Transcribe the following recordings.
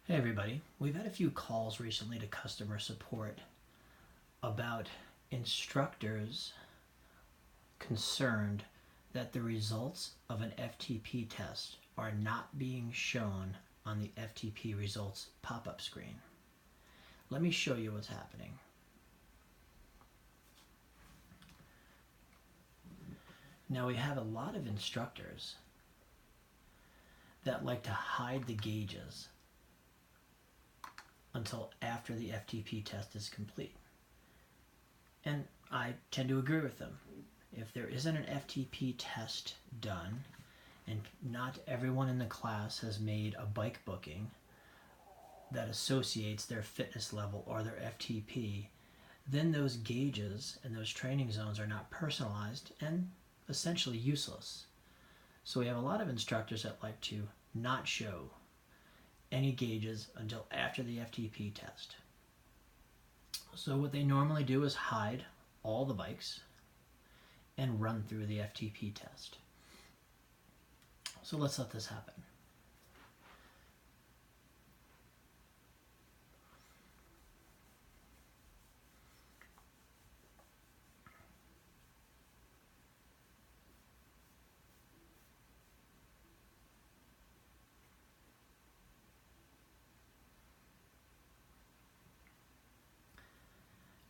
Hey everybody, we've had a few calls recently to customer support about instructors concerned that the results of an FTP test are not being shown on the FTP results pop-up screen. Let me show you what's happening. Now we have a lot of instructors that like to hide the gauges until after the FTP test is complete. And I tend to agree with them. If there isn't an FTP test done, and not everyone in the class has made a bike booking that associates their fitness level or their FTP, then those gauges and those training zones are not personalized and essentially useless. So we have a lot of instructors that like to not show any gauges until after the FTP test. So what they normally do is hide all the bikes and run through the FTP test. So let's let this happen.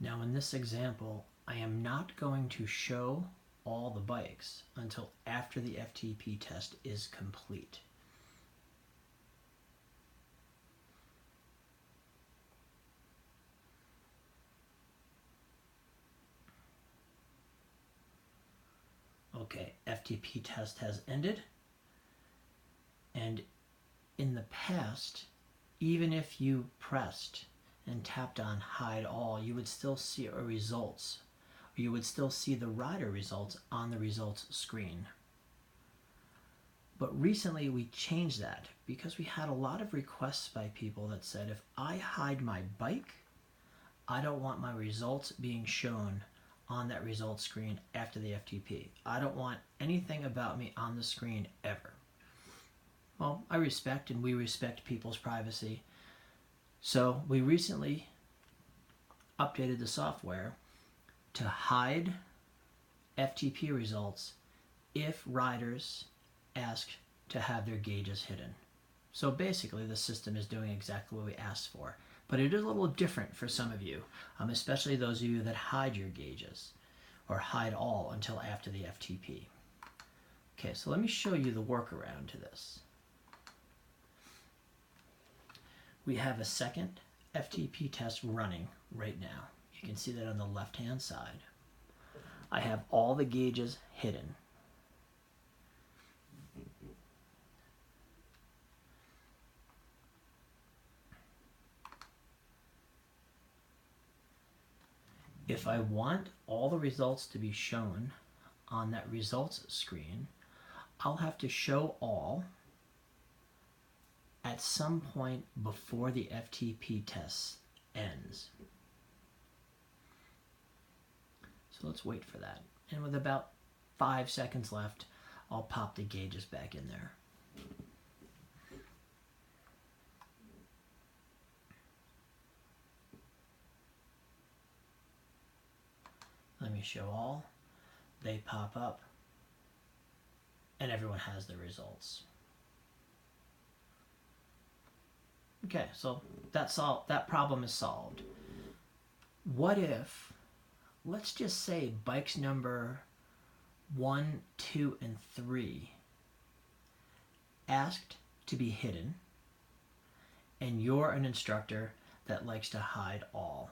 Now in this example, I am not going to show all the bikes until after the FTP test is complete. Okay, FTP test has ended, and in the past, even if you pressed and tapped on hide all, you would still see a results. You would still see the rider results on the results screen. But recently we changed that because we had a lot of requests by people that said, if I hide my bike, I don't want my results being shown on that results screen after the FTP. I don't want anything about me on the screen ever. Well, I respect and we respect people's privacy. So we recently updated the software to hide FTP results if riders ask to have their gauges hidden. So basically the system is doing exactly what we asked for. But it is a little different for some of you, especially those of you that hide your gauges or hide all until after the FTP. Okay, so let me show you the workaround to this. We have a second FTP test running right now. You can see that on the left-hand side. I have all the gauges hidden. If I want all the results to be shown on that results screen, I'll have to show all at some point before the FTP test ends. So let's wait for that. And with about 5 seconds left, I'll pop the gauges back in there. Let me show all. They pop up and everyone has the results. Okay, so that problem is solved. What if, let's just say bikes number 1, 2, and 3 asked to be hidden, and you're an instructor that likes to hide all.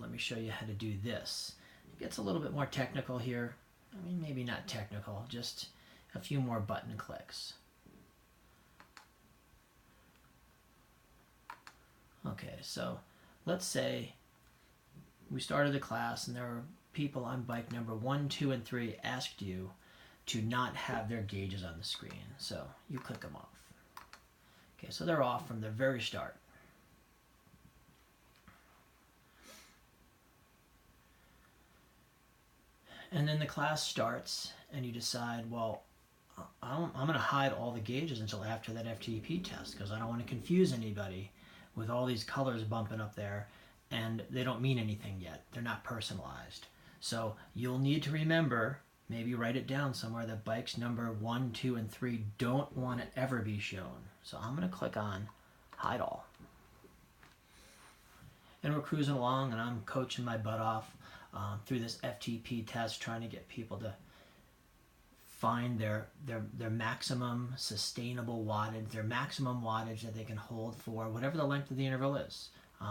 Let me show you how to do this. It gets a little bit more technical here. I mean, maybe not technical, just a few more button clicks. Okay, so let's say we started the class and there were people on bike number 1, 2, and 3 asked you to not have their gauges on the screen. So you click them off. Okay, so they're off from the very start. And then the class starts and you decide, well, I'm going to hide all the gauges until after that FTP test because I don't want to confuse anybody with all these colors bumping up there, and they don't mean anything yet. They're not personalized. So you'll need to remember, maybe write it down somewhere, that bikes number 1, 2, and 3 don't want to ever be shown. So I'm going to click on Hide All. And we're cruising along, and I'm coaching my butt off through this FTP test, trying to get people to find their maximum sustainable wattage, their maximum wattage that they can hold for whatever the length of the interval is.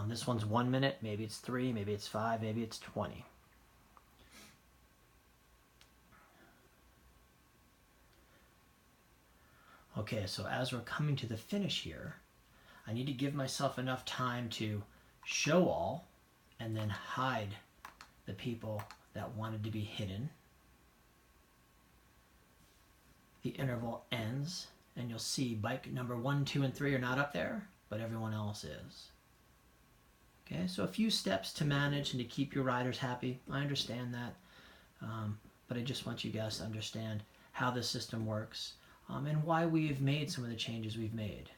This one's 1 minute, maybe it's 3, maybe it's 5, maybe it's 20. Okay, so as we're coming to the finish here, I need to give myself enough time to show all and then hide the people that wanted to be hidden. The interval ends, and you'll see bike number 1, 2, and 3 are not up there, but everyone else is. Okay, so a few steps to manage and to keep your riders happy. I understand that, but I just want you guys to understand how the system works and why we've made some of the changes we've made.